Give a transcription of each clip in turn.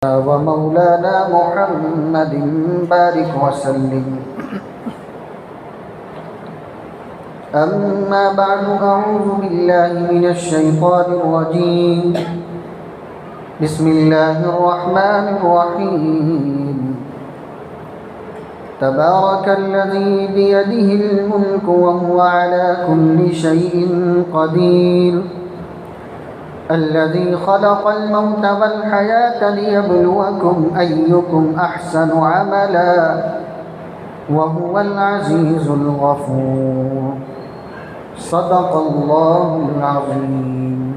ومولانا محمد بارك وسلم. أما بعد، أعوذ بالله من الشيطان الرجيم. بسم الله الرحمن الرحيم. تبارك الذي بيده الملك وهو على كل شيء قدير. الذي خلق الموت والحياة ليبلوكم أيكم أحسن عملا وهو العزيز الغفور. صدق اللہ العظیم.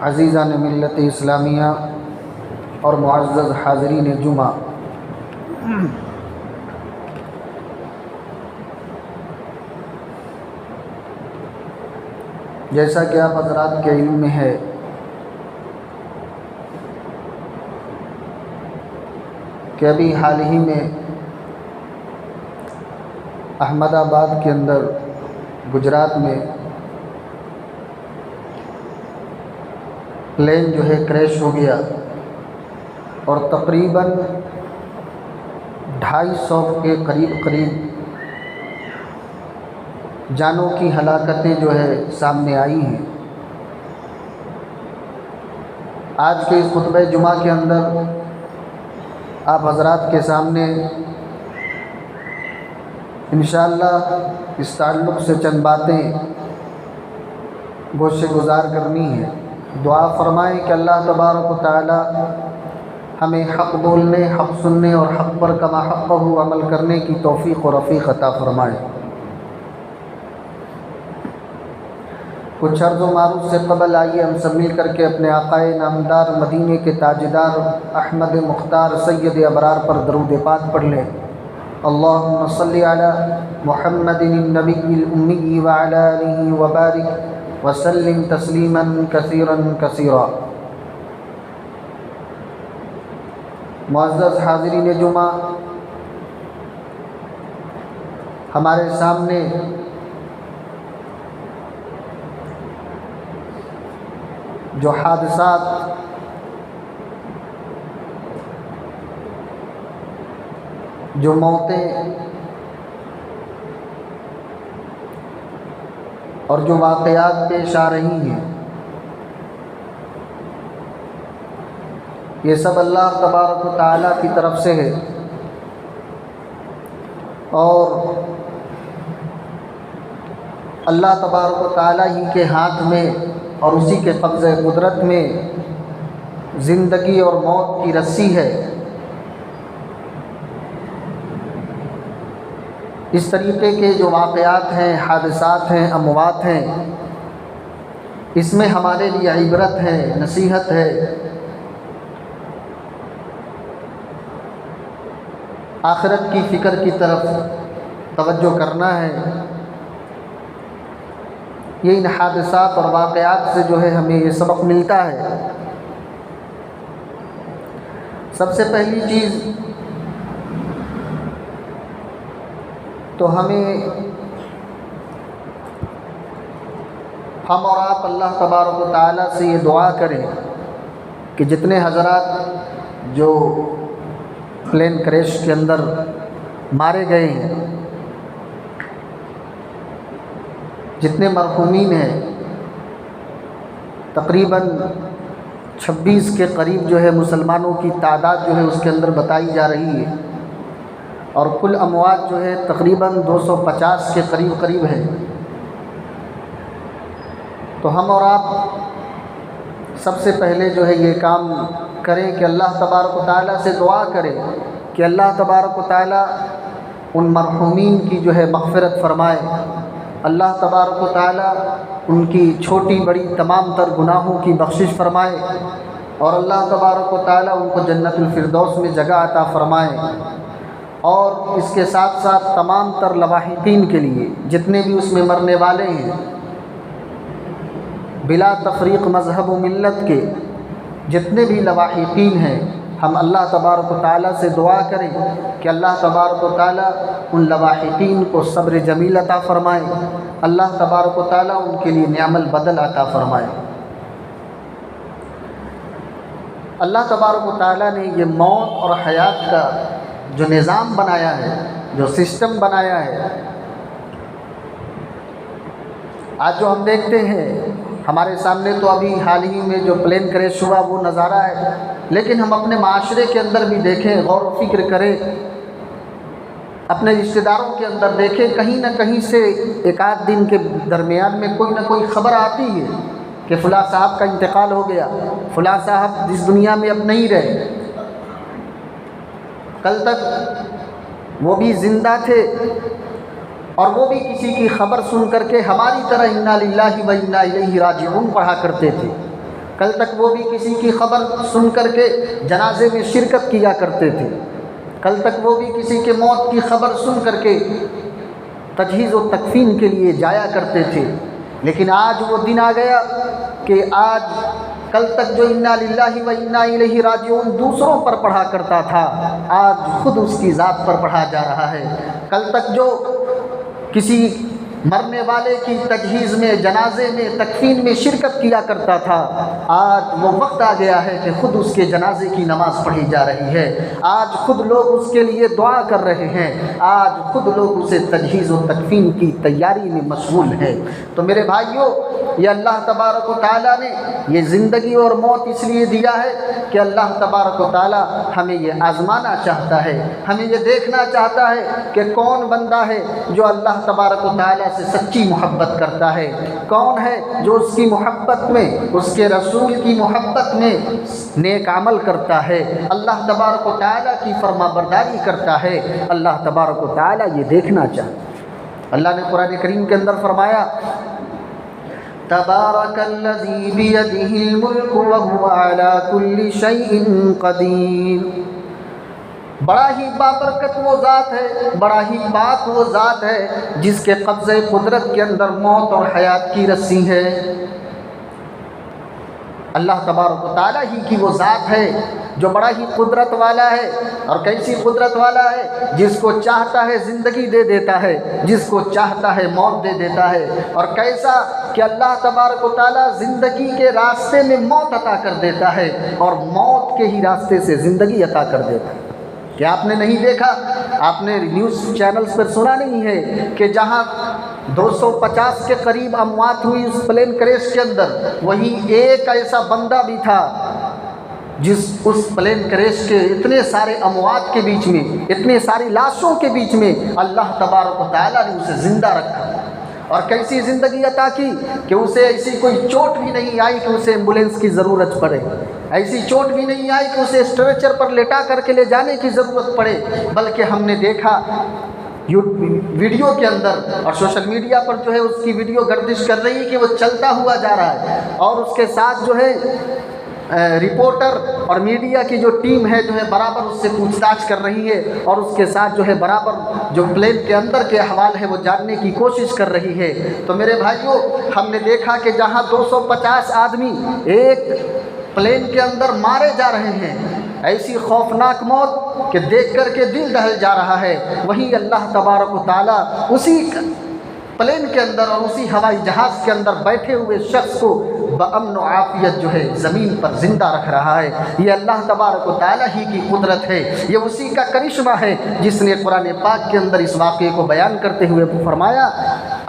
عزیزان ملت اسلامیہ اور معزز حاضرین جمعہ، جیسا کہ آپ حضرات کے علم میں ہے کہ ابھی حال ہی میں احمد آباد کے اندر گجرات میں پلین جو ہے کریش ہو گیا اور تقریباً 250 کے قریب جانوں کی ہلاکتیں جو ہے سامنے آئی ہیں. آج کے اس خطبہ جمعہ کے اندر آپ حضرات کے سامنے انشاءاللہ اس تعلق سے چند باتیں گوشِ گزار کرنی ہے. دعا فرمائیں کہ اللہ تبارک و تعالی ہمیں حق بولنے، حق سننے اور حق پر کما حقہ عمل کرنے کی توفیق و رفیق عطا فرمائے. کچھ عرض و معروف سے قبل آئیے ہم سب مل کر کے اپنے آقائے نامدار مدینے کے تاجدار احمد مختار سید ابرار پر درود پاک پڑھ لیں. اللہم صلی علی محمد النبی الامی وعلی آلہ وبارک وسلم تسلیما کثیرا کثیرا. معزز حاضرین جمعہ، ہمارے سامنے جو حادثات جو موتیں اور جو واقعات پیش آ رہی ہیں، یہ سب اللہ تبارک و تعالیٰ کی طرف سے ہے اور اللہ تبارک و تعالیٰ ہی کے ہاتھ میں اور اسی کے قبضہ قدرت میں زندگی اور موت کی رسی ہے. اس طریقے کے جو واقعات ہیں، حادثات ہیں، اموات ہیں، اس میں ہمارے لیے عبرت ہے، نصیحت ہے. آخرت کی فکر کی طرف توجہ کرنا ہے. یہ ان حادثات اور واقعات سے جو ہے ہمیں یہ سبق ملتا ہے. سب سے پہلی چیز تو ہمیں ہم اور آپ اللہ تبارک و تعالیٰ سے یہ دعا کریں کہ جتنے حضرات جو پلین کریش کے اندر مارے گئے ہیں، جتنے مرحومین ہیں، تقریباً 26 کے قریب جو ہے مسلمانوں کی تعداد جو ہے اس کے اندر بتائی جا رہی ہے اور کل اموات جو ہے تقریباً 250 کے قریب ہے. تو ہم اور آپ سب سے پہلے جو ہے یہ کام کریں کہ اللہ تبارک و تعالیٰ سے دعا کریں کہ اللہ تبارک و تعالیٰ ان مرحومین کی جو ہے مغفرت فرمائے. اللہ تبارک و تعالیٰ ان کی چھوٹی بڑی تمام تر گناہوں کی بخشش فرمائے اور اللہ تبارک و تعالیٰ ان کو جنت الفردوس میں جگہ عطا فرمائے. اور اس کے ساتھ ساتھ تمام تر لواحقین کے لیے، جتنے بھی اس میں مرنے والے ہیں، بلا تفریق مذہب و ملت کے جتنے بھی لواحقین ہیں، ہم اللہ تبارک و تعالیٰ سے دعا کریں کہ اللہ تبارک و تعالیٰ ان لواحقین کو صبر جمیل عطا فرمائے. اللہ تبارک و تعالیٰ ان کے لیے نعم البدل عطا فرمائے. اللہ تبارک و تعالیٰ نے یہ موت اور حیات کا جو نظام بنایا ہے، جو سسٹم بنایا ہے، آج جو ہم دیکھتے ہیں ہمارے سامنے تو ابھی حال ہی میں جو پلین کریش ہوا وہ نظارہ ہے، لیکن ہم اپنے معاشرے کے اندر بھی دیکھیں، غور و فکر کریں، اپنے رشتہ داروں کے اندر دیکھیں، کہیں نہ کہیں سے ایک آدھ دن کے درمیان میں کوئی نہ کوئی خبر آتی ہے کہ فلاں صاحب کا انتقال ہو گیا، فلاں صاحب اس دنیا میں اب نہیں رہے۔ کل تک وہ بھی زندہ تھے اور وہ بھی کسی کی خبر سن کر کے ہماری طرح انا للہ و انا الیہ راجعون پڑھا کرتے تھے۔ کل تک وہ بھی کسی کی خبر سن کر کے جنازے میں شرکت کیا کرتے تھے۔ کل تک وہ بھی کسی کے موت کی خبر سن کر کے تجہیز و تکفین کے لیے جایا کرتے تھے۔ لیکن آج وہ دن آ گیا کہ آج کل تک جو انا للہ و انا الیہ راجعون دوسروں پر پڑھا کرتا تھا، آج خود اس کی ذات پر پڑھا جا رہا ہے۔ کل تک جو کسی مرنے والے کی تجہیز میں، جنازے میں، تکفین میں شرکت کیا کرتا تھا، آج وہ وقت آ گیا ہے کہ خود اس کے جنازے کی نماز پڑھی جا رہی ہے۔ آج خود لوگ اس کے لیے دعا کر رہے ہیں، آج خود لوگ اسے تجہیز و تکفین کی تیاری میں مشغول ہیں۔ تو میرے بھائیوں، یہ اللہ تبارک و تعالیٰ نے یہ زندگی اور موت اس لیے دیا ہے کہ اللہ تبارک و تعالیٰ ہمیں یہ آزمانا چاہتا ہے، ہمیں یہ دیکھنا چاہتا ہے کہ کون بندہ ہے جو اللہ تبارک و تعالیٰ سے سچی محبت کرتا ہے، کون ہے جو اس کی محبت میں، اس کے رسول کی محبت میں نیک عمل کرتا ہے، اللہ تبارک و تعالیٰ کی فرما برداری کرتا ہے۔ اللہ تبارک و تعالیٰ یہ دیکھنا چاہتا ہے۔ اللہ نے قرآن کریم کے اندر فرمایا، تبارک الذی بیدہ الملک وہو علی کل شیء قدیر۔ بڑا ہی بابرکت وہ ذات ہے، بڑا ہی پاک وہ ذات ہے جس کے قبضے قدرت کے اندر موت اور حیات کی رسی ہے۔ اللہ تبارک و تعالیٰ ہی کی وہ ذات ہے جو بڑا ہی قدرت والا ہے، اور کیسی قدرت والا ہے، جس کو چاہتا ہے زندگی دے دیتا ہے، جس کو چاہتا ہے موت دے دیتا ہے۔ اور کیسا کہ اللہ تبارک و تعالیٰ زندگی کے راستے میں موت عطا کر دیتا ہے اور موت کے ہی راستے سے زندگی عطا کر دیتا ہے۔ کیا آپ نے نہیں دیکھا، آپ نے نیوز چینلز پر سنا نہیں ہے کہ جہاں 250 کے قریب اموات ہوئی اس پلین کریش کے اندر، وہی ایک ایسا بندہ بھی تھا جس اس پلین کریش کے اتنے سارے اموات کے بیچ میں، اتنے ساری لاشوں کے بیچ میں اللہ تبارک و تعالیٰ نے اسے زندہ رکھا، اور کیسی زندگی عطا کی کہ اسے ایسی کوئی چوٹ بھی نہیں آئی کہ اسے ایمبولینس کی ضرورت پڑے، ایسی چوٹ بھی نہیں آئی کہ اسے اسٹریچر پر لٹا کر کے لے جانے کی ضرورت پڑے، بلکہ ہم نے دیکھا ویڈیو کے اندر اور سوشل میڈیا پر جو ہے اس کی ویڈیو گردش کر رہی ہے کہ وہ چلتا ہوا جا رہا ہے، اور اس کے ساتھ جو ہے رپورٹر اور میڈیا کی جو ٹیم ہے جو ہے برابر اس سے پوچھ تاچھ کر رہی ہے، اور اس کے ساتھ جو ہے برابر جو پلین کے اندر کے احوال ہے وہ جاننے کی کوشش کر رہی ہے۔ تو میرے بھائیوں، ہم نے دیکھا کہ جہاں 250 آدمی ایک پلین کے اندر مارے جا رہے ہیں، ایسی خوفناک موت کہ دیکھ کر کے دل دہل جا رہا ہے، وہیں اللہ تبارک و تعالیٰ اسی پلین کے اندر اور اسی ہوائی جہاز کے اندر بیٹھے ہوئے شخص کو بامن و عافیت جو ہے زمین پر زندہ رکھ رہا ہے۔ یہ اللہ تبارک و تعالیٰ ہی کی قدرت ہے، یہ اسی کا کرشمہ ہے جس نے قرآن پاک کے اندر اس واقعے کو بیان کرتے ہوئے فرمایا،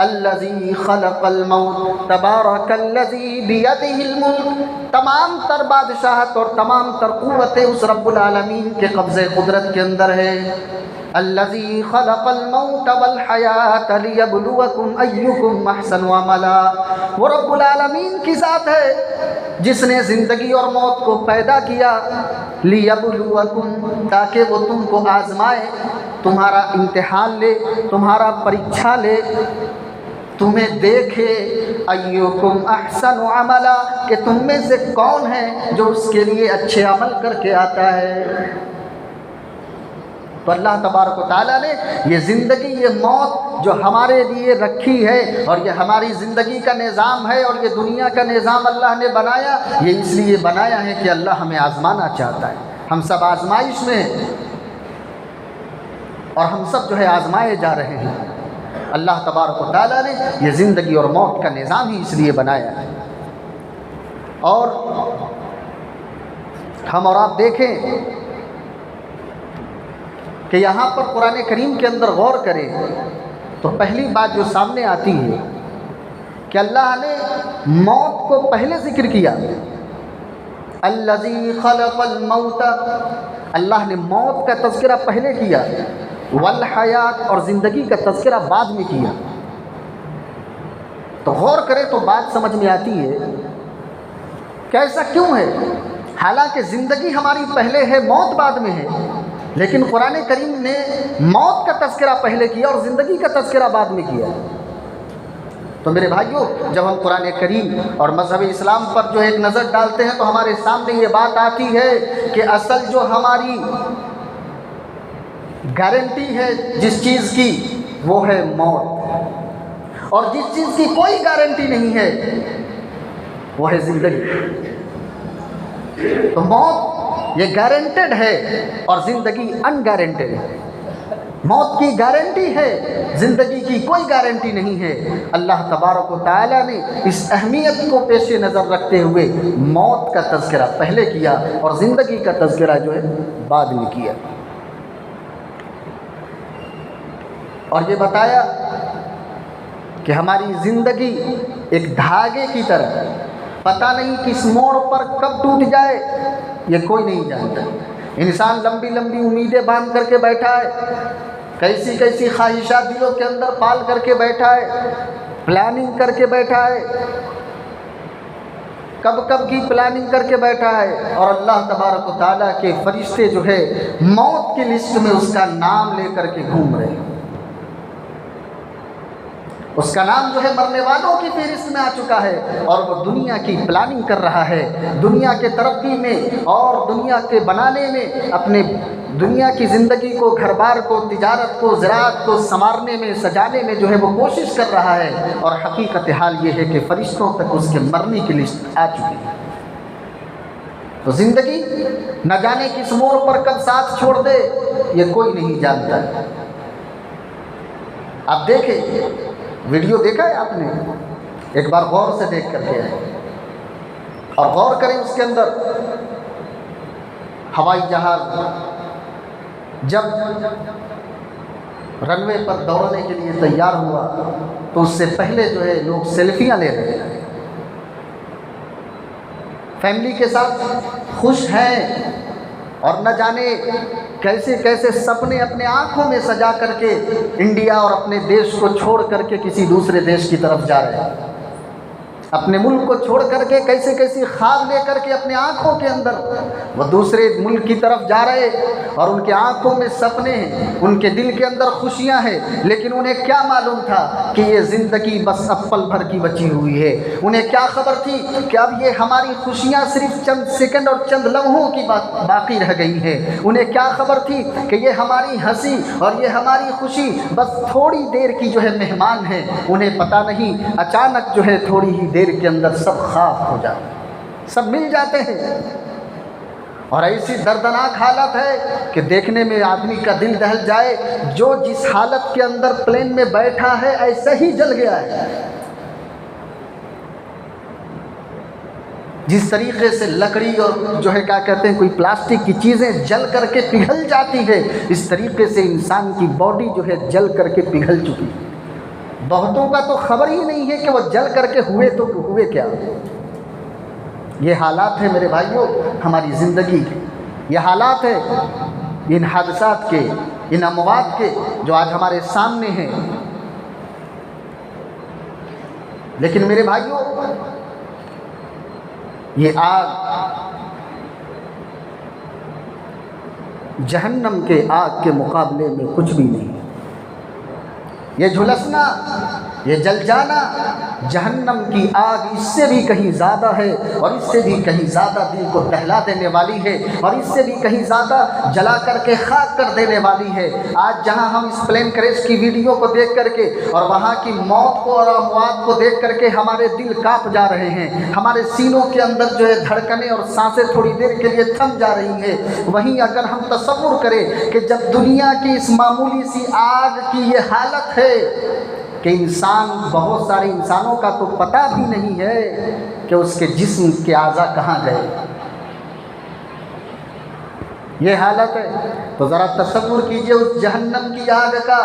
الذی خلق الموت تبارک الذی بیدہ الملک۔ تمام تر بادشاہت اور تمام تر قوتیں اس رب العالمین کے قبضے قدرت کے اندر ہے۔ الذی خلق الموت والحیات لیبلوکم ایکم احسن عملا۔ وہ رب العالمین کی ذات ہے جس نے زندگی اور موت کو پیدا کیا، لیبلوکم، تاکہ وہ تم کو آزمائے، تمہارا امتحان لے، تمہارا پریکشا لے، تمہیں دیکھے، ایکم احسن عملا، کہ تم میں سے کون ہے جو اس کے لیے اچھے عمل کر کے آتا ہے۔ تو اللہ تبارک و تعالیٰ نے یہ زندگی، یہ موت جو ہمارے لیے رکھی ہے، اور یہ ہماری زندگی کا نظام ہے، اور یہ دنیا کا نظام اللہ نے بنایا، یہ اس لیے بنایا ہے کہ اللہ ہمیں آزمانا چاہتا ہے۔ ہم سب آزمائش میں ہیں اور ہم سب جو ہے آزمائے جا رہے ہیں۔ اللہ تبارک و تعالیٰ نے یہ زندگی اور موت کا نظام ہی اس لیے بنایا ہے۔ اور ہم اور آپ دیکھیں کہ یہاں پر قرآن کریم کے اندر غور کریں تو پہلی بات جو سامنے آتی ہے کہ اللہ نے موت کو پہلے ذکر کیا. الذی خلق الموت، اللہ نے موت کا تذکرہ پہلے کیا، والحیات، اور زندگی کا تذکرہ بعد میں کیا. تو غور کریں تو بات سمجھ میں آتی ہے کہ ایسا کیوں ہے؟ حالانکہ زندگی ہماری پہلے ہے، موت بعد میں ہے، لیکن قرآن کریم نے موت کا تذکرہ پہلے کیا اور زندگی کا تذکرہ بعد میں کیا. تو میرے بھائیوں، جب ہم قرآن کریم اور مذہب اسلام پر جو ایک نظر ڈالتے ہیں تو ہمارے سامنے یہ بات آتی ہے کہ اصل جو ہماری گارنٹی ہے جس چیز کی وہ ہے موت، اور جس چیز کی کوئی گارنٹی نہیں ہے وہ ہے زندگی. تو موت یہ گارنٹیڈ ہے اور زندگی ان گارنٹیڈ ہے. موت کی گارنٹی ہے، زندگی کی کوئی گارنٹی نہیں ہے. اللہ تبارک و تعالیٰ نے اس اہمیت کو پیش نظر رکھتے ہوئے موت کا تذکرہ پہلے کیا اور زندگی کا تذکرہ جو ہے بعد میں کیا، اور یہ بتایا کہ ہماری زندگی ایک دھاگے کی طرح، پتہ نہیں کس موڑ پر کب ٹوٹ جائے یہ کوئی نہیں جانتا. انسان لمبی لمبی امیدیں باندھ کر کے بیٹھا ہے، کیسی کیسی خواہشات دلوں کے اندر پال کر کے بیٹھا ہے، پلاننگ کر کے بیٹھا ہے، کب کب کی پلاننگ کر کے بیٹھا ہے. اور اللہ تبارک و تعالیٰ کے فرشتے جو ہے موت کی لسٹ میں اس کا نام لے کر کے گھوم رہے ہیں. اس کا نام جو ہے مرنے والوں کی فہرست میں آ چکا ہے، اور وہ دنیا کی پلاننگ کر رہا ہے، دنیا کے ترقی میں اور دنیا کے بنانے میں، اپنے دنیا کی زندگی کو، گھر بار کو، تجارت کو، زراعت کو سنوارنے میں، سجانے میں جو ہے وہ کوشش کر رہا ہے. اور حقیقت حال یہ ہے کہ فرشتوں تک اس کے مرنے کی لسٹ آ چکی ہے. تو زندگی نہ جانے کس موڑ پر کب ساتھ چھوڑ دے یہ کوئی نہیں جانتا. آپ دیکھیں، ویڈیو دیکھا ہے آپ نے؟ ایک بار غور سے دیکھ کر کے آئے اور غور کریں اس کے اندر. ہوائی جہاز جب رن وے پر دوڑنے کے لیے تیار ہوا تو اس سے پہلے جو ہے لوگ سیلفیاں لے رہے ہیں، فیملی کے ساتھ خوش ہیں، اور نہ جانے کیسے کیسے سپنے اپنے آنکھوں میں سجا کر کے انڈیا اور اپنے دیش کو چھوڑ کر کے کسی دوسرے دیش کی طرف جا رہے ہیں. اپنے ملک کو چھوڑ کر کے کیسے کیسی خواب لے کر کے اپنے آنکھوں کے اندر وہ دوسرے ملک کی طرف جا رہے، اور ان کے آنکھوں میں سپنے ہیں، ان کے دل کے اندر خوشیاں ہیں. لیکن انہیں کیا معلوم تھا کہ یہ زندگی بس اب پل بھر کی بچی ہوئی ہے. انہیں کیا خبر تھی کہ اب یہ ہماری خوشیاں صرف چند سیکنڈ اور چند لمحوں کی باقی رہ گئی ہے. انہیں کیا خبر تھی کہ یہ ہماری ہنسی اور یہ ہماری خوشی بس تھوڑی دیر کی جو ہے مہمان ہے. انہیں پتہ نہیں اچانک جو ہے تھوڑی ہی دیر کے اندر سب خاک ہو جاتے ہیں، سب مل جاتے ہیں. اور ایسی دردناک حالت ہے کہ دیکھنے میں آدمی کا دل دہل جائے. جو جس حالت کے اندر پلین میں بیٹھا ہے ایسا ہی جل گیا ہے. جس طریقے سے لکڑی اور جو ہے کیا کہتے ہیں کوئی پلاسٹک کی چیزیں جل کر کے پگھل جاتی ہے، اس طریقے سے انسان کی باڈی جو ہے جل کر کے پگھل چکی ہے. بہتوں کا تو خبر ہی نہیں ہے کہ وہ جل کر کے ہوئے کیا. یہ حالات ہیں میرے بھائیوں ہماری زندگی کے، یہ حالات ہیں ان حادثات کے، ان اموات کے جو آج ہمارے سامنے ہیں. لیکن میرے بھائیوں یہ آگ جہنم کے آگ کے مقابلے میں کچھ بھی نہیں. یہ جھلسنا، یہ جل جانا جہنم کی آگ اس سے بھی کہیں زیادہ ہے، اور اس سے بھی کہیں زیادہ دل کو دہلا دینے والی ہے، اور اس سے بھی کہیں زیادہ جلا کر کے خاک کر دینے والی ہے. آج جہاں ہم اس پلین کریش کی ویڈیو کو دیکھ کر کے اور وہاں کی موت کو اور اموات کو دیکھ کر کے ہمارے دل کانپ جا رہے ہیں، ہمارے سینوں کے اندر جو ہے دھڑکنیں اور سانسیں تھوڑی دیر کے لیے تھم جا رہی ہیں. وہیں اگر ہم تصور کریں کہ جب دنیا کی اس معمولی سی آگ کی یہ حالت ہے کہ انسان، بہت سارے انسانوں کا تو پتہ بھی نہیں ہے کہ اس کے جسم کے اعضاء کہاں گئے. یہ حالت ہے۔ تو ذرا تصور کیجئے اس جہنم کی آگ کا،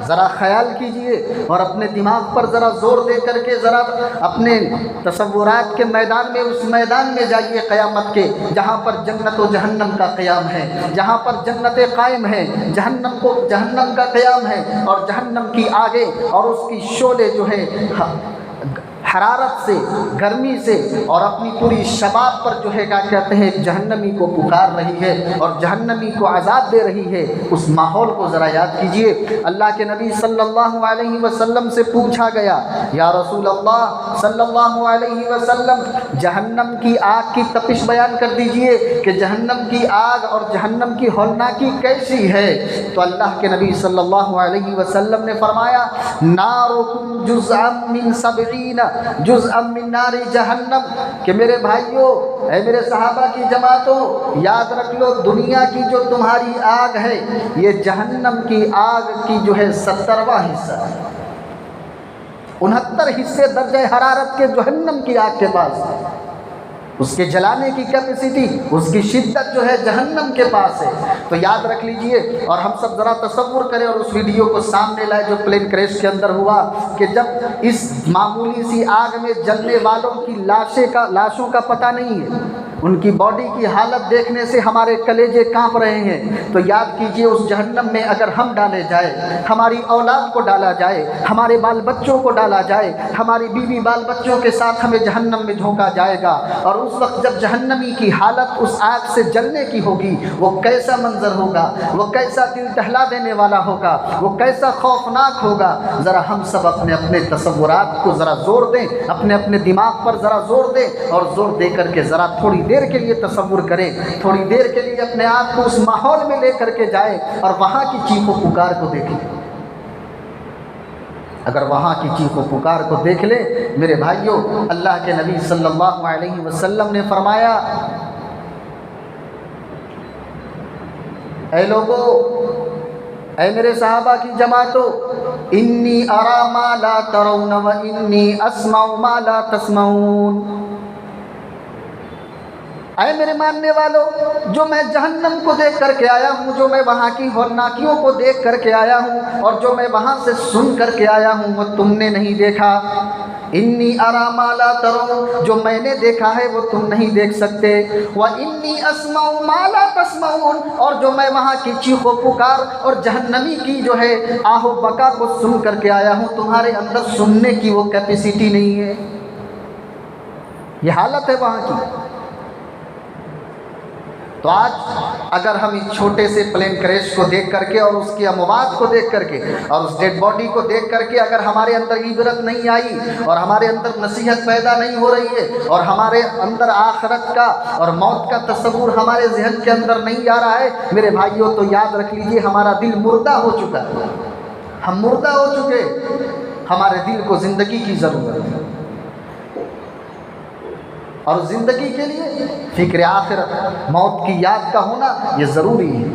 ذرا خیال کیجئے اور اپنے دماغ پر ذرا زور دے کر کے ذرا اپنے تصورات کے میدان میں، اس میدان میں جائیے قیامت کے، جہاں پر جنت و جہنم کا قیام ہے، جہاں پر جنتیں قائم ہیں، جہنم کا قیام ہے، اور جہنم کی آگے اور اس کی شعلے جو ہے حرارت سے، گرمی سے اور اپنی پوری شباب پر جو ہے کیا کہتے ہیں جہنمی کو پکار رہی ہے اور جہنمی کو عذاب دے رہی ہے۔ اس ماحول کو ذرا یاد کیجئے۔ اللہ کے نبی صلی اللہ علیہ وسلم سے پوچھا گیا، یا رسول اللہ صلی اللہ علیہ وسلم، جہنم کی آگ کی تپش بیان کر دیجئے کہ جہنم کی آگ اور جہنم کی ہولناکی کیسی ہے؟ تو اللہ کے نبی صلی اللہ علیہ وسلم نے فرمایا، نارکم جزءا من 70 جزءا من نار جہنم، کہ میرے بھائیوں، اے میرے صحابہ کی جماعتوں، یاد رکھ لو، دنیا کی جو تمہاری آگ ہے یہ جہنم کی آگ کی جو ہے 70واں حصہ ہے۔ 69 حصے درجہ حرارت کے جہنم کی آگ کے پاس، اس کے جلانے کی کیپیسٹی، اس کی شدت جو ہے جہنم کے پاس ہے۔ تو یاد رکھ لیجئے، اور ہم سب ذرا تصور کریں اور اس ویڈیو کو سامنے لائے جو پلین کریش کے اندر ہوا، کہ جب اس معمولی سی آگ میں جلنے والوں کی لاشوں کا پتہ نہیں ہے، ان کی باڈی کی حالت دیکھنے سے ہمارے کلیجے کانپ رہے ہیں، تو یاد کیجئے اس جہنم میں اگر ہم ڈالے جائے، ہماری اولاد کو ڈالا جائے، ہمارے بال بچوں کو ڈالا جائے، ہماری بیوی بال بچوں کے ساتھ ہمیں جہنم میں جھونکا جائے گا، اور اس وقت جب جہنمی کی حالت اس آگ سے جلنے کی ہوگی، وہ کیسا منظر ہوگا، وہ کیسا دل دہلا دینے والا ہوگا، وہ کیسا خوفناک ہوگا۔ ذرا ہم سب اپنے اپنے تصورات کو ذرا زور دیں، اپنے اپنے دماغ پر ذرا زور دیں، اور زور دے کر کے ذرا تھوڑی دیر کے لیے تصور کریں، تھوڑی دیر کے لیے اپنے آپ کو اس ماحول میں لے کر کے جائیں اور وہاں کی چیخ و پکار کو دیکھیں۔ اگر وہاں کی چیخ و پکار کو دیکھ لیں میرے بھائیوں، اللہ کے نبی صلی اللہ علیہ وسلم نے فرمایا، اے لوگو، اے میرے صحابہ کی جماعتوں، انی ارا ما لا ترون و انی اسمع ما لا تسمعون، اے میرے ماننے والوں، جو میں جہنم کو دیکھ کر کے آیا ہوں، جو میں وہاں کی ہولناکیوں کو دیکھ کر کے آیا ہوں، اور جو میں وہاں سے سن کر کے آیا ہوں، وہ تم نے نہیں دیکھا۔ انی ارا ما لا ترون، جو میں نے دیکھا ہے وہ تم نہیں دیکھ سکتے۔ وانی اسمع ما لا تسمعون، اور جو میں وہاں کی چیخ و پکار اور جہنمی کی جو ہے آہ و بکا کو سن کر کے آیا ہوں، تمہارے اندر سننے کی وہ کیپیسٹی نہیں ہے۔ یہ حالت ہے وہاں کی۔ تو آج اگر ہم اس چھوٹے سے پلین کریش کو دیکھ کر کے اور اس کی اموات کو دیکھ کر کے اور اس ڈیڈ باڈی کو دیکھ کر کے اگر ہمارے اندر عبرت نہیں آئی اور ہمارے اندر نصیحت پیدا نہیں ہو رہی ہے اور ہمارے اندر آخرت کا اور موت کا تصور ہمارے ذہن کے اندر نہیں آ رہا ہے، میرے بھائیوں، تو یاد رکھ لیجئے ہمارا دل مردہ ہو چکا ہے، ہم مردہ ہو چکے، ہمارے دل کو زندگی کی ضرورت ہے، اور زندگی کے لیے فکر آخرت، موت کی یاد کا ہونا یہ ضروری ہے۔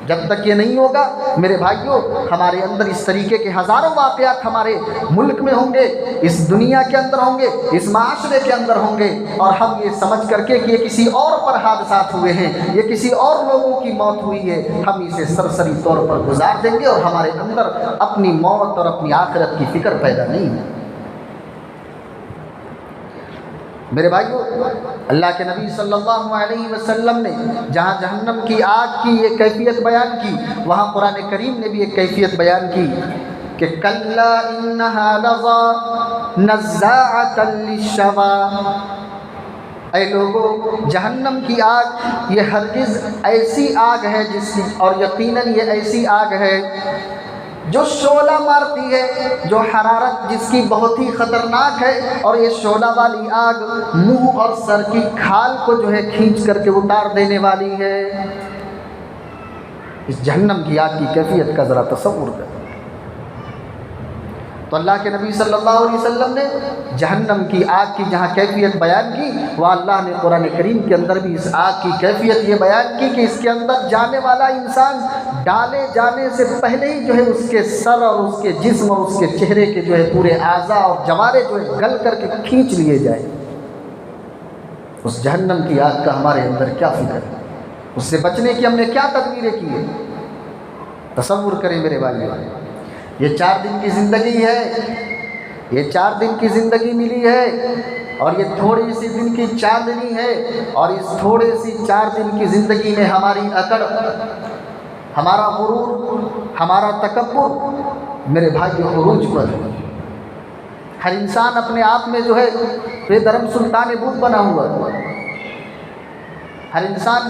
جب تک یہ نہیں ہوگا میرے بھائیوں، ہمارے اندر اس طریقے کے ہزاروں واقعات ہمارے ملک میں ہوں گے، اس دنیا کے اندر ہوں گے، اس معاشرے کے اندر ہوں گے، اور ہم یہ سمجھ کر کے کہ یہ کسی اور پر حادثات ہوئے ہیں، یہ کسی اور لوگوں کی موت ہوئی ہے، ہم اسے سرسری طور پر گزار دیں گے اور ہمارے اندر اپنی موت اور اپنی آخرت کی فکر پیدا نہیں ہے۔ میرے بھائیوں، اللہ کے نبی صلی اللہ علیہ وسلم نے جہاں جہنم کی آگ کی یہ کیفیت بیان کی، وہاں قرآن کریم نے بھی ایک کیفیت بیان کی کہ کلا انہا لظى نزاعۃ للشوى، اے لوگوں، جہنم کی آگ یہ ہرگز ایسی آگ ہے اور یقیناً یہ ایسی آگ ہے جو شعلہ مارتی ہے، جو حرارت جس کی بہت ہی خطرناک ہے، اور یہ شعلہ والی آگ منہ اور سر کی کھال کو جو ہے کھینچ کر کے اتار دینے والی ہے۔ اس جہنم کی آگ کی کیفیت کا ذرا تصور کریں۔ تو اللہ کے نبی صلی اللہ علیہ وسلم نے جہنم کی آگ کی جہاں کیفیت بیان کی، وہ اللہ نے قرآن کریم کے اندر بھی اس آگ کی کیفیت یہ بیان کی کہ اس کے اندر جانے والا انسان ڈالے جانے سے پہلے ہی جو ہے اس کے سر اور اس کے جسم اور اس کے چہرے کے جو ہے پورے اعضاء اور جوارے جو ہے گل کر کے کھینچ لیے جائیں۔ اس جہنم کی آگ کا ہمارے اندر کیا فکر ہے؟ اس سے بچنے کی ہم نے کیا تدبیریں کی ہیں؟ تصور کریں میرے بھائی، یہ 4 دن کی زندگی ہے، یہ 4 دن کی زندگی ملی ہے، اور یہ تھوڑی سی دن کی چاندنی ہے، اور اس تھوڑے سی 4 دن کی زندگی میں ہماری اکڑ، ہمارا غرور، ہمارا تکبر میرے بھائی عروج پر ہے۔ ہر انسان اپنے آپ میں جو ہے بے درم سلطان بود بنا ہوا ہے۔ ہر انسان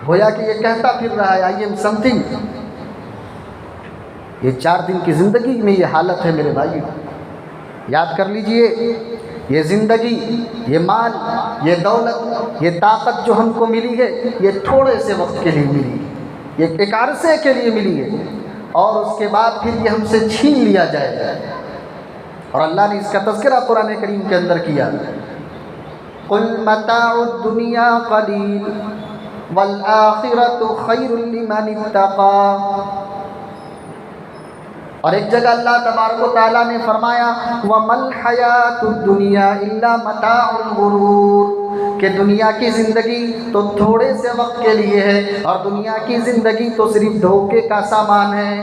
گویا کہ یہ کہتا پھر رہا ہے آئی ایم سم تھنگ۔ یہ 4 دن کی زندگی میں یہ حالت ہے میرے بھائی، یاد کر لیجئے، یہ زندگی، یہ مال، یہ دولت، یہ طاقت جو ہم کو ملی ہے، یہ تھوڑے سے وقت کے لیے ملی ہے، یہ ایک عرصے کے لیے ملی ہے، اور اس کے بعد پھر یہ ہم سے چھین لیا جائے گا۔ اور اللہ نے اس کا تذکرہ قرآن کریم کے اندر کیا، قُلْ مَتَاعُ الدُّنْيَا قَلِيلٌ وَالْآخِرَةُ خَيْرٌ لِمَنِ اتَّقَىٰ۔ اور ایک جگہ اللہ تبارک و تعالیٰ نے فرمایا وَمَا الْحَيَاةُ الدُّنْيَا إِلَّا مَتَاعُ الْغُرُورِ، کہ دنیا کی زندگی تو تھوڑے سے وقت کے لیے ہے، اور دنیا کی زندگی تو صرف دھوکے کا سامان ہے۔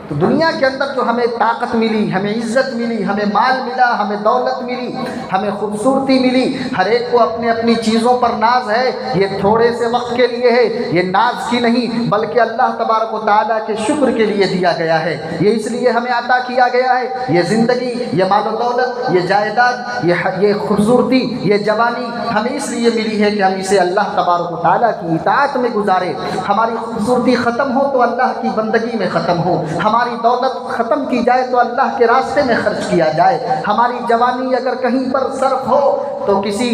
تو دنیا کے اندر جو ہمیں طاقت ملی، ہمیں عزت ملی، ہمیں مال ملا، ہمیں دولت ملی، ہمیں خوبصورتی ملی، ہر ایک کو اپنے اپنی چیزوں پر ناز ہے، یہ تھوڑے سے وقت کے لیے ہے، یہ ناز کی نہیں بلکہ اللہ تبارک و تعالیٰ کے شکر کے لیے دیا گیا ہے، یہ اس لیے ہمیں عطا کیا گیا ہے۔ یہ زندگی، یہ مال و دولت، یہ جائیداد، یہ خوبصورتی، یہ جوانی ہمیں اس لیے ملی ہے کہ ہم اسے اللہ تبارک و تعالیٰ کی اطاعت میں گزارے۔ ہماری خوبصورتی ختم ہو تو اللہ کی بندگی میں ختم ہو، ہماری دولت ختم کی جائے تو اللہ کے راستے میں خرچ کیا جائے، ہماری جوانی اگر کہیں پر صرف ہو تو کسی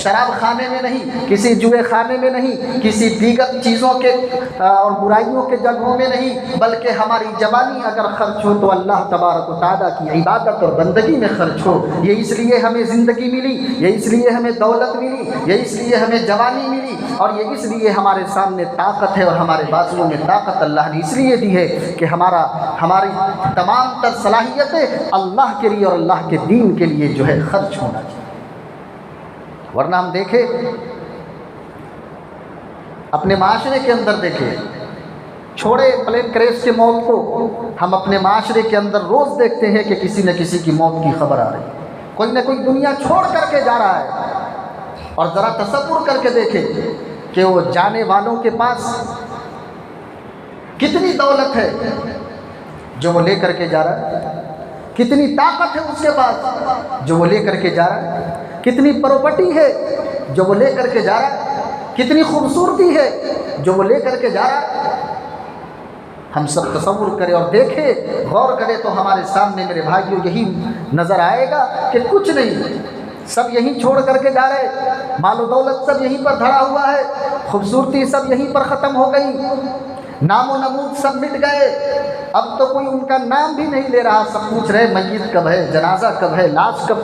شراب خانے میں نہیں، کسی جوئے خانے میں نہیں، کسی دیگر چیزوں کے اور برائیوں کے جگہوں میں نہیں، بلکہ ہماری جوانی اگر خرچ ہو تو اللہ تبارک و تعالیٰ کی عبادت اور بندگی میں خرچ ہو۔ یہ اس لیے ہمیں زندگی ملی، یہ اس لیے ہمیں دولت ملی، یہ اس لیے ہمیں جوانی ملی، اور یہ اس لیے ہمارے سامنے طاقت ہے، اور ہمارے بازوؤں میں طاقت اللہ نے اس لیے دی ہے کہ ہماری تمام تر صلاحیتیں اللہ کے لیے اور اللہ کے دین کے لیے جو ہے خرچ ہونا چاہیے۔ ورنہ ہم دیکھیں اپنے معاشرے کے اندر، دیکھیں، چھوڑے پلین کریش کے موت کو، ہم اپنے معاشرے کے اندر روز دیکھتے ہیں کہ کسی نہ کسی کی موت کی خبر آ رہی ہے، کوئی نہ کوئی دنیا چھوڑ کر کے جا رہا ہے۔ اور ذرا تصور کر کے دیکھیں کہ وہ جانے والوں کے پاس کتنی دولت ہے جو وہ لے کر کے جا رہا ہے، کتنی طاقت ہے اس کے پاس جو وہ لے کر کے جا رہا ہے، کتنی پراپرٹی ہے جو وہ لے کر کے جا رہا ہے، کتنی خوبصورتی ہے جو وہ لے کر کے جا رہا ہے۔ ہم سب تصور کریں اور دیکھیں، غور کریں تو ہمارے سامنے میرے بھائیوں یہی نظر آئے گا کہ کچھ نہیں، سب یہیں چھوڑ کر کے جا رہے، مال و دولت سب یہیں پر دھڑا ہوا ہے، خوبصورتی سب یہیں پر ختم ہو گئی، نام و نمود سب مٹ گئے، اب تو کوئی ان کا نام بھی نہیں لے رہا، سب پوچھ رہے میت کب ہے، جنازہ کب ہے، لاش کب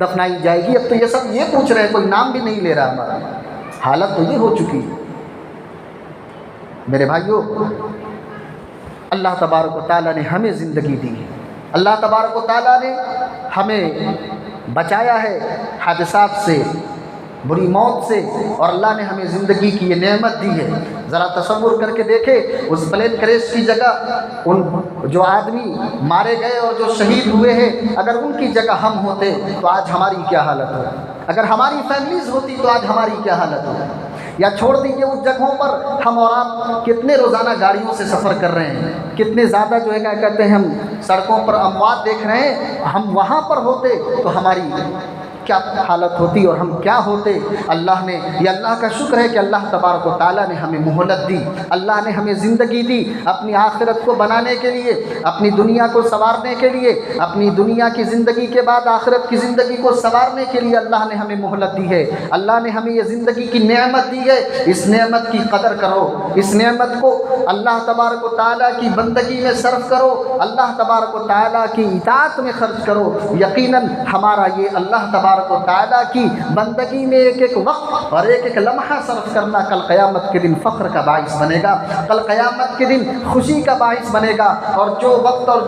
دفنائی جائے گی، اب تو یہ سب یہ پوچھ رہے، کوئی نام بھی نہیں لے رہا ہمارا۔ حالت تو یہ ہو چکی ہے میرے بھائیوں۔ اللہ تبارک و تعالیٰ نے ہمیں زندگی دی ہے، اللہ تبارک و تعالیٰ نے ہمیں بچایا ہے حادثات سے، بری موت سے، اور اللہ نے ہمیں زندگی کی یہ نعمت دی ہے۔ ذرا تصور کر کے دیکھیں اس پلین کریش کی جگہ ان جو آدمی مارے گئے اور جو شہید ہوئے ہیں، اگر ان کی جگہ ہم ہوتے تو آج ہماری کیا حالت ہو، اگر ہماری فیملیز ہوتی تو آج ہماری کیا حالت ہو۔ یا چھوڑ دیجیے اس جگہوں پر ہم اور آپ کتنے روزانہ گاڑیوں سے سفر کر رہے ہیں، کتنے زیادہ جو ہے کیا کہتے ہیں ہم سڑکوں پر اموات دیکھ رہے ہیں، ہم وہاں پر ہوتے تو ہماری کیا حالت ہوتی اور ہم کیا ہوتے۔ اللہ نے، یہ اللہ کا شکر ہے کہ اللہ تبارک و تعالیٰ نے ہمیں مہلت دی، اللہ نے ہمیں زندگی دی اپنی آخرت کو بنانے کے لیے، اپنی دنیا کو سنوارنے کے لیے، اپنی دنیا کی زندگی کے بعد آخرت کی زندگی کو سنوارنے کے لیے اللہ نے ہمیں مہلت دی ہے۔ اللہ نے ہمیں یہ زندگی کی نعمت دی ہے، اس نعمت کی قدر کرو، اس نعمت کو اللہ تبارک و تعالیٰ کی بندگی میں صرف کرو، اللہ تبارک و تعالیٰ کی اطاعت میں خرچ کرو۔ یقیناً ہمارا یہ اللہ تبارک تبارک و تعالیٰ کی بندگی میں ایک ایک وقت اور ایک ایک لمحہ صرف کرنا کل قیامت کے دن فخر کا باعث بنے گا، کل قیامت کے دن خوشی کا باعث بنے گا۔ اور جو وقت اور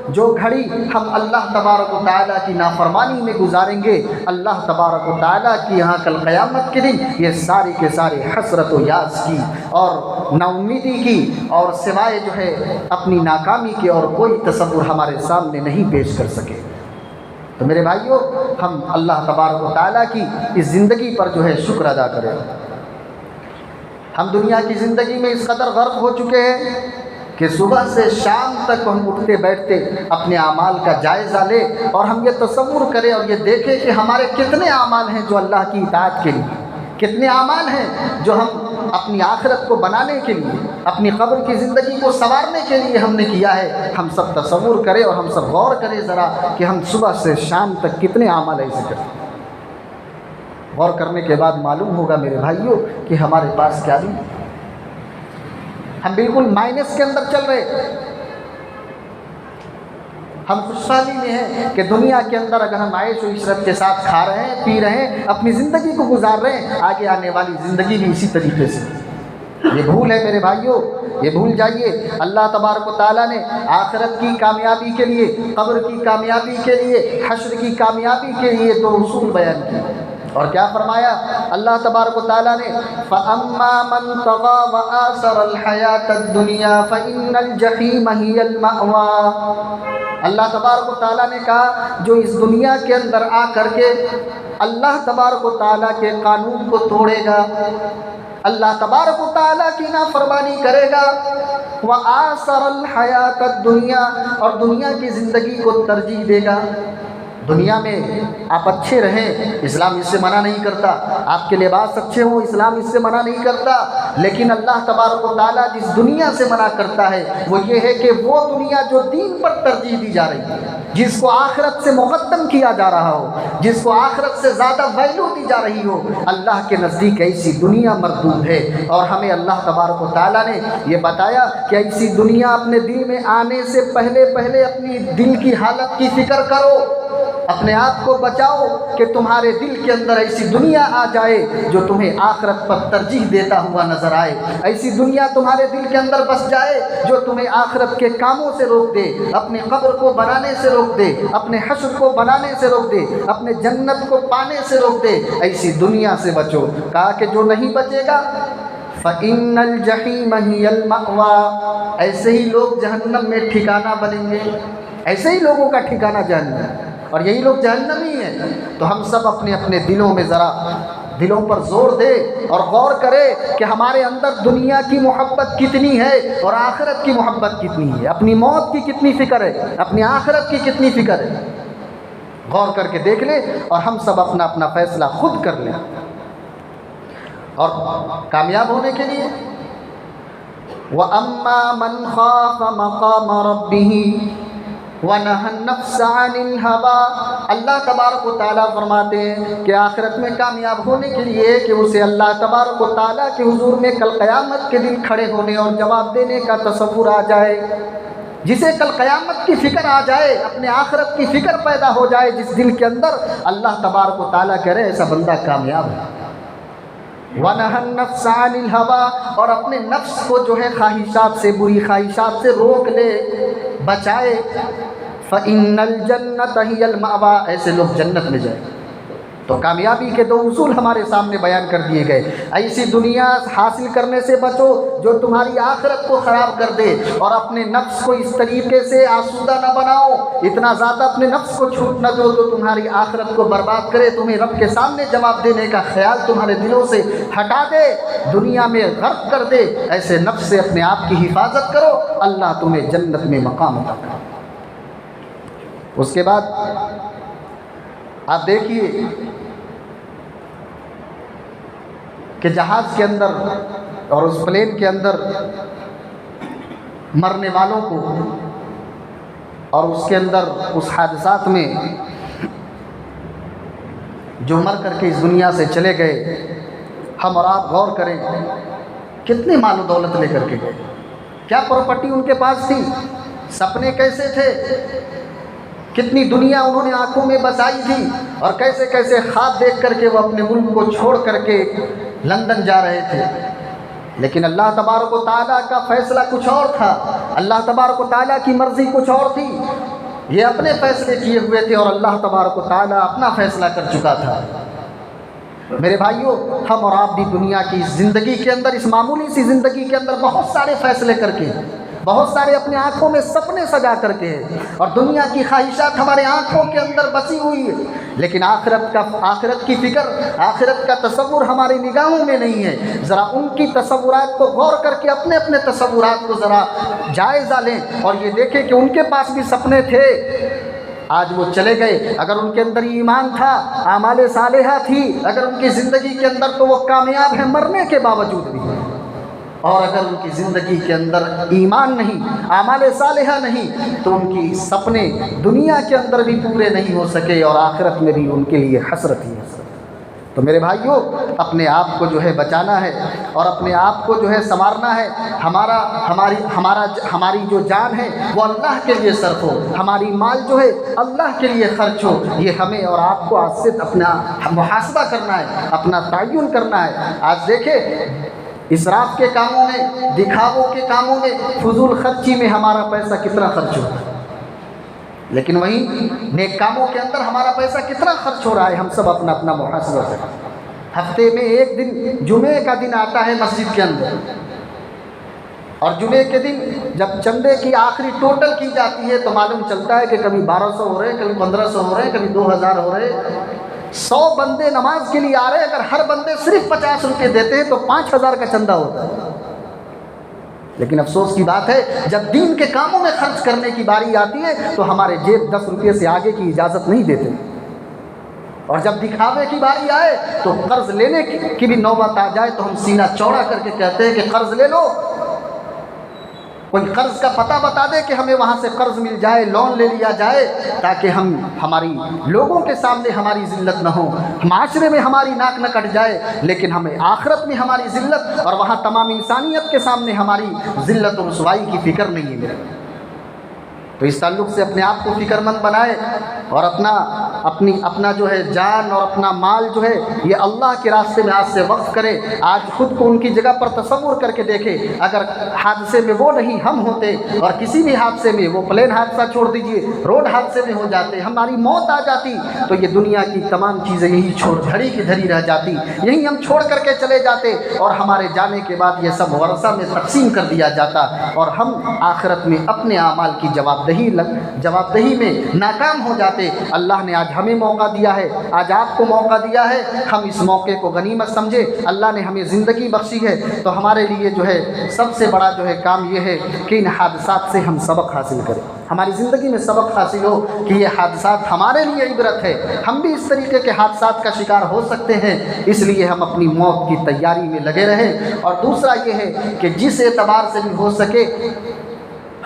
جو گھڑی ہم اللہ تبارک و تعالیٰ کی نافرمانی میں گزاریں گے، اللہ تبارک و تعالیٰ کی یہاں کل قیامت کے دن یہ ساری کے سارے حسرت و یاس کی اور نا امیدی کی اور سوائے جو ہے اپنی ناکامی کے اور کوئی تصور ہمارے سامنے نہیں پیش کر سکے۔ تو میرے بھائیوں، ہم اللہ تبارک و تعالیٰ کی اس زندگی پر جو ہے شکر ادا کریں۔ ہم دنیا کی زندگی میں اس قدر غرق ہو چکے ہیں کہ صبح سے شام تک ہم اٹھتے بیٹھتے اپنے اعمال کا جائزہ لیں اور ہم یہ تصور کریں اور یہ دیکھیں کہ ہمارے کتنے اعمال ہیں جو اللہ کی اطاعت کے لیے، کتنے اعمال ہیں جو ہم اپنی آخرت کو بنانے کے لیے، اپنی قبر کی زندگی کو سنوارنے کے لیے ہم نے کیا ہے۔ ہم سب تصور کریں اور ہم سب غور کریں ذرا کہ ہم صبح سے شام تک کتنے اعمال ایسے کرتے ہیں۔ غور کرنے کے بعد معلوم ہوگا میرے بھائیوں کہ ہمارے پاس کیا نہیں، ہم بالکل مائنس کے اندر چل رہے۔ ہم خوشحالی میں ہیں کہ دنیا کے اندر اگر ہم عیش و عشرت کے ساتھ کھا رہے ہیں، پی رہے ہیں، اپنی زندگی کو گزار رہے ہیں، آگے آنے والی زندگی بھی اسی طریقے سے۔ یہ بھول ہے میرے بھائیوں، یہ بھول جائیے۔ اللہ تبارک و تعالیٰ نے آخرت کی کامیابی کے لیے، قبر کی کامیابی کے لیے، حشر کی کامیابی کے لیے دو اصول بیان کیے اور کیا فرمایا اللہ تبارک و تعالیٰ نے؟ فَأَمَّا مَنْ طَغَىٰ وَآثَرَ الْحَيَاةَ الدُّنْيَا فَإِنَّ الْجَحِيمَ هِيَ الْمَأْوَىٰ۔ اللہ تبارک و تعالیٰ نے کہا جو اس دنیا کے اندر آ کر کے اللہ تبارک و تعالیٰ کے قانون کو توڑے گا، اللہ تبارک و تعالیٰ کی نافرمانی کرے گا، وَآثَرَ الْحَيَاةَ الدُّنْيَا اور دنیا کی زندگی کو ترجیح دے گا۔ دنیا میں آپ اچھے رہیں، اسلام اس سے منع نہیں کرتا، آپ کے لباس اچھے ہوں، اسلام اس سے منع نہیں کرتا، لیکن اللہ تبارک و تعالیٰ جس دنیا سے منع کرتا ہے وہ یہ ہے کہ وہ دنیا جو دین پر ترجیح دی جا رہی ہے، جس کو آخرت سے مقدم کیا جا رہا ہو، جس کو آخرت سے زیادہ ویلیو دی جا رہی ہو، اللہ کے نزدیک ایسی دنیا مردود ہے۔ اور ہمیں اللہ تبارک و تعالیٰ نے یہ بتایا کہ ایسی دنیا اپنے دل میں آنے سے پہلے اپنی دل کی حالت کی فکر کرو، اپنے آپ کو بچاؤ کہ تمہارے دل کے اندر ایسی دنیا آ جائے جو تمہیں آخرت پر ترجیح دیتا ہوا نظر آئے، ایسی دنیا تمہارے دل کے اندر بس جائے جو تمہیں آخرت کے کاموں سے روک دے، اپنے قبر کو بنانے سے روک دے، اپنے حشر کو بنانے سے روک دے، اپنے جنت کو پانے سے روک دے۔ ایسی دنیا سے بچو۔ کہا کہ جو نہیں بچے گا فَإِنَّ الْجَحِيمَ هِيَ الْمَأْوَىٰ، ایسے ہی لوگ جہنم میں ٹھکانہ بنیں گے، ایسے ہی لوگوں کا ٹھکانہ جہنم ہے اور یہی لوگ جہنمی ہیں۔ تو ہم سب اپنے اپنے دلوں میں ذرا دلوں پر زور دے اور غور کرے کہ ہمارے اندر دنیا کی محبت کتنی ہے اور آخرت کی محبت کتنی ہے، اپنی موت کی کتنی فکر ہے، اپنی آخرت کی کتنی فکر ہے۔ غور کر کے دیکھ لیں اور ہم سب اپنا اپنا فیصلہ خود کر لیں۔ اور کامیاب ہونے کے لیے وَأَمَّا مَنْ خَافَ مَقَامَ رَبِّهِ وَنَهَى النَّفْسَ عَنِ الْهَوَىٰ، اللہ تبارک و تعالیٰ فرماتے ہیں کہ آخرت میں کامیاب ہونے کے لیے کہ اسے اللہ تبارک و تعالیٰ کے حضور میں کل قیامت کے دن کھڑے ہونے اور جواب دینے کا تصور آ جائے، جسے کل قیامت کی فکر آ جائے، اپنے آخرت کی فکر پیدا ہو جائے جس دل کے اندر، اللہ تبارک و تعالیٰ کہہ رہے ایسا بندہ کامیاب ہے۔ وَنَهَى النَّفْسَ عَنِ الْهَوَىٰ، اور اپنے نفس کو جو ہے خواہشات سے، بری خواہشات سے روک لے، بچائے۔ فَإِنَّ الْجَنَّةَ هِيَ الْمَأْوَىٰ، ایسے لوگ جنت میں جائیں۔ تو کامیابی کے دو اصول ہمارے سامنے بیان کر دیے گئے۔ ایسی دنیا حاصل کرنے سے بچو جو تمہاری آخرت کو خراب کر دے، اور اپنے نفس کو اس طریقے سے آسودہ نہ بناؤ، اتنا زیادہ اپنے نفس کو چھوٹ نہ دو تو تمہاری آخرت کو برباد کرے، تمہیں رب کے سامنے جواب دینے کا خیال تمہارے دلوں سے ہٹا دے، دنیا میں غرق کر دے۔ ایسے نفس سے اپنے آپ کی حفاظت کرو، اللہ تمہیں جنت میں مقام عطا کرے۔ اس کے بعد آپ دیکھیے کہ جہاز کے اندر اور اس پلین کے اندر مرنے والوں کو اور اس کے اندر اس حادثات میں جو مر کر کے اس دنیا سے چلے گئے، ہم اور آپ غور کریں کتنے مال و دولت لے کر کے گئے، کیا پراپرٹی ان کے پاس تھی، سپنے کیسے تھے، کتنی دنیا انہوں نے آنکھوں میں بسائی تھی، اور کیسے کیسے خواب دیکھ کر کے وہ اپنے ملک کو چھوڑ کر کے لندن جا رہے تھے، لیکن اللہ تبارک و تعالیٰ کا فیصلہ کچھ اور تھا، اللہ تبارک و تعالیٰ کی مرضی کچھ اور تھی۔ یہ اپنے فیصلے کیے ہوئے تھے اور اللہ تبارک و تعالیٰ اپنا فیصلہ کر چکا تھا۔ میرے بھائیوں، ہم اور آپ بھی دنیا کی زندگی کے اندر، اس معمولی سی زندگی کے اندر بہت سارے فیصلے کر کے، بہت سارے اپنے آنکھوں میں سپنے سجا کر کے، اور دنیا کی خواہشات ہمارے آنکھوں کے اندر بسی ہوئی ہے، لیکن آخرت کی فکر، آخرت کا تصور ہماری نگاہوں میں نہیں ہے۔ ذرا ان کی تصورات کو غور کر کے اپنے اپنے تصورات کو ذرا جائزہ لیں اور یہ دیکھیں کہ ان کے پاس بھی سپنے تھے، آج وہ چلے گئے۔ اگر ان کے اندر ایمان تھا، اعمال صالحہ تھی، اگر ان کی زندگی کے اندر، تو وہ کامیاب ہیں مرنے کے باوجود بھی، اور اگر ان کی زندگی کے اندر ایمان نہیں، اعمال صالحہ نہیں، تو ان کی سپنے دنیا کے اندر بھی پورے نہیں ہو سکے اور آخرت میں بھی ان کے لیے حسرت ہی حسرت۔ تو میرے بھائیوں، اپنے آپ کو جو ہے بچانا ہے اور اپنے آپ کو جو ہے سنوارنا ہے۔ ہماری جو جان ہے وہ اللہ کے لیے صرف ہو، ہماری مال جو ہے اللہ کے لیے خرچ ہو۔ یہ ہمیں اور آپ کو آج سے اپنا محاسبہ کرنا ہے، اپنا تعین کرنا ہے۔ آج دیکھیں، اسراف کے کاموں میں، دکھاووں کے کاموں میں، فضول خرچی میں ہمارا پیسہ کتنا خرچ ہوتا ہے، لیکن وہیں نیک کاموں کے اندر ہمارا پیسہ کتنا خرچ ہو رہا ہے۔ ہم سب اپنا اپنا محاسبہ کریں۔ ہفتے میں ایک دن جمعے کا دن آتا ہے مسجد کے اندر، اور جمعے کے دن جب چندے کی آخری ٹوٹل کی جاتی ہے تو معلوم چلتا ہے کہ کبھی 1200 ہو رہے ہیں، کبھی 1500 ہو رہے ہیں، کبھی 2000 ہو رہے ہیں۔ 100 بندے نماز کے لیے آ رہے ہیں، اگر ہر بندے صرف 50 روپے دیتے ہیں تو 5000 کا چندہ ہوتا ہے۔ لیکن افسوس کی بات ہے، جب دین کے کاموں میں خرچ کرنے کی باری آتی ہے تو ہمارے جیب 10 روپے سے آگے کی اجازت نہیں دیتے، اور جب دکھاوے کی باری آئے تو قرض لینے کی بھی نوبت آ جائے تو ہم سینہ چوڑا کر کے کہتے ہیں کہ قرض لے لو۔ کوئی قرض کا پتہ بتا دے کہ ہمیں وہاں سے قرض مل جائے، لون لے لیا جائے، تاکہ ہماری لوگوں کے سامنے ہماری ذلت نہ ہو، معاشرے میں ہماری ناک نہ کٹ جائے، لیکن ہمیں آخرت میں ہماری ذلت اور وہاں تمام انسانیت کے سامنے ہماری ذلت و رسوائی کی فکر نہیں ہے میرے۔ تو اس تعلق سے اپنے آپ کو فکر مند بنائے اور اپنا جو ہے جان اور اپنا مال جو ہے یہ اللہ کے راستے میں آج سے وقف کرے۔ آج خود کو ان کی جگہ پر تصور کر کے دیکھے، اگر حادثے میں وہ نہیں ہم ہوتے، اور کسی بھی حادثے میں، وہ پلین حادثہ چھوڑ دیجئے، روڈ حادثے میں ہو جاتے، ہماری موت آ جاتی، تو یہ دنیا کی تمام چیزیں یہی دھڑی کی دھڑی رہ جاتی، یہی ہم چھوڑ کر کے چلے جاتے، اور ہمارے جانے کے بعد یہ سب ورثہ میں تقسیم کر دیا جاتا، اور ہم آخرت میں اپنے اعمال کی جوابدہی میں ناکام ہو جاتے۔ اللہ نے آج ہمیں موقع دیا ہے، آج آپ کو موقع دیا ہے، ہم اس موقع کو غنیمت سمجھے۔ اللہ نے ہمیں زندگی بخشی ہے تو ہمارے لیے جو ہے سب سے بڑا جو ہے کام یہ ہے کہ ان حادثات سے ہم سبق حاصل کریں، ہماری زندگی میں سبق حاصل ہو کہ یہ حادثات ہمارے لیے عبرت ہے، ہم بھی اس طریقے کے حادثات کا شکار ہو سکتے ہیں، اس لیے ہم اپنی موت کی تیاری میں لگے رہیں۔ اور دوسرا یہ ہے کہ جس اعتبار سے بھی ہو سکے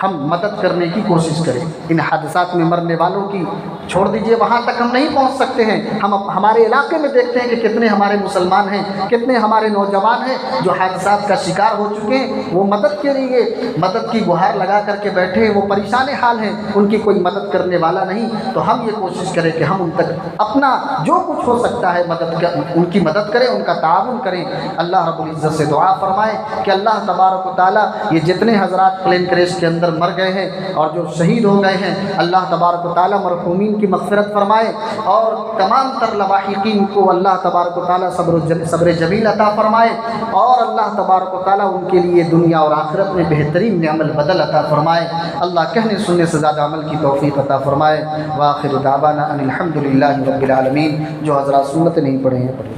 ہم مدد کرنے کی کوشش کریں۔ ان حادثات میں مرنے والوں کی چھوڑ دیجئے، وہاں تک ہم نہیں پہنچ سکتے ہیں، ہم ہمارے علاقے میں دیکھتے ہیں کہ کتنے ہمارے مسلمان ہیں، کتنے ہمارے نوجوان ہیں جو حادثات کا شکار ہو چکے ہیں، وہ مدد کے لیے مدد کی گہار لگا کر کے بیٹھے ہیں، وہ پریشان حال ہیں، ان کی کوئی مدد کرنے والا نہیں۔ تو ہم یہ کوشش کریں کہ ہم ان تک اپنا جو کچھ ہو سکتا ہے ان کی مدد کریں، ان کا تعاون کریں۔ اللہ رب العزت سے دعا فرمائیں کہ اللہ تبارک و تعالیٰ یہ جتنے حضرات پلین کریش کے اندر مر گئے ہیں اور جو شہید ہو گئے ہیں، اللہ تبارک و تعالیٰ مرحومین کی مغفرت فرمائے، اور تمام تر لواحقین کو اللہ تبارک و تعالیٰ صبر جمیل عطا فرمائے، اور اللہ تبارک و تعالیٰ ان کے لیے دنیا اور آخرت میں بہترین عمل بدل عطا فرمائے۔ اللہ کہنے سننے سے زیادہ عمل کی توفیق عطا فرمائے۔ وآخر دعوانا ان الحمد للہ رب العالمین۔ جو حضرات سنت نہیں پڑھے ہیں پڑھیں۔